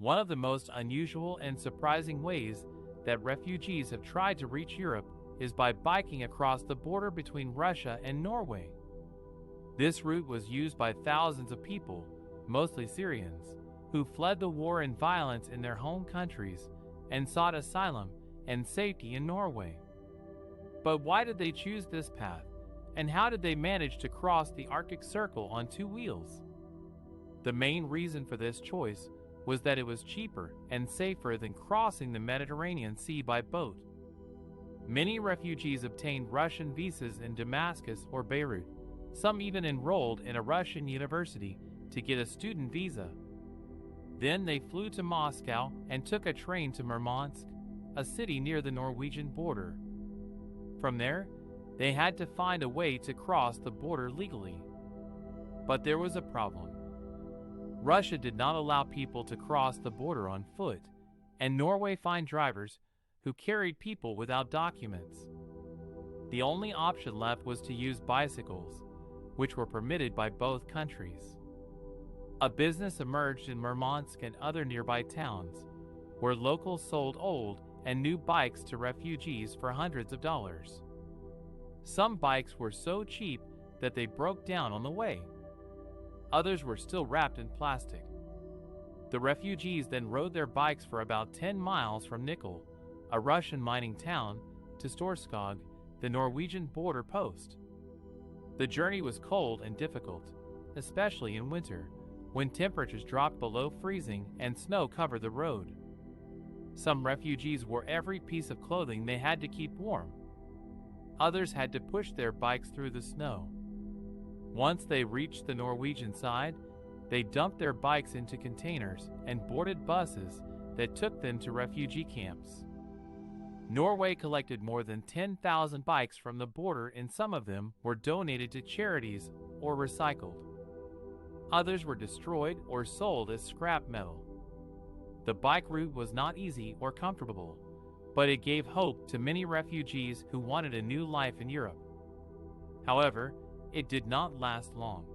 One of the most unusual and surprising ways that refugees have tried to reach Europe is by biking across the border between Russia and Norway. This route was used by thousands of people, mostly Syrians, who fled the war and violence in their home countries and sought asylum and safety in Norway. But why did they choose this path, and how did they manage to cross the Arctic Circle on two wheels? The main reason for this choice was that it was cheaper and safer than crossing the Mediterranean Sea by boat. Many refugees obtained Russian visas in Damascus or Beirut. Some even enrolled in a Russian university to get a student visa. Then they flew to Moscow and took a train to Murmansk, a city near the Norwegian border. From there, they had to find a way to cross the border legally. But there was a problem. Russia did not allow people to cross the border on foot, and Norway fined drivers who carried people without documents. The only option left was to use bicycles, which were permitted by both countries. A business emerged in Murmansk and other nearby towns, where locals sold old and new bikes to refugees for hundreds of dollars. Some bikes were so cheap that they broke down on the way. Others were still wrapped in plastic. The refugees then rode their bikes for about 10 miles from Nikkel, a Russian mining town, to Storskog, the Norwegian border post. The journey was cold and difficult, especially in winter, when temperatures dropped below freezing and snow covered the road. Some refugees wore every piece of clothing they had to keep warm. Others had to push their bikes through the snow. Once they reached the Norwegian side, they dumped their bikes into containers and boarded buses that took them to refugee camps. Norway collected more than 10,000 bikes from the border, and some of them were donated to charities or recycled. Others were destroyed or sold as scrap metal. The bike route was not easy or comfortable, but it gave hope to many refugees who wanted a new life in Europe. However, it did not last long.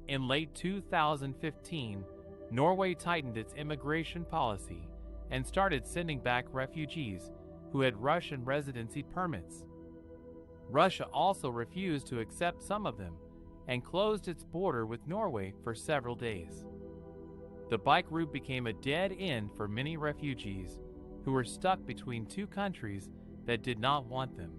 In late 2015, Norway tightened its immigration policy and started sending back refugees who had Russian residency permits. Russia also refused to accept some of them and closed its border with Norway for several days. The bike route became a dead end for many refugees who were stuck between two countries that did not want them.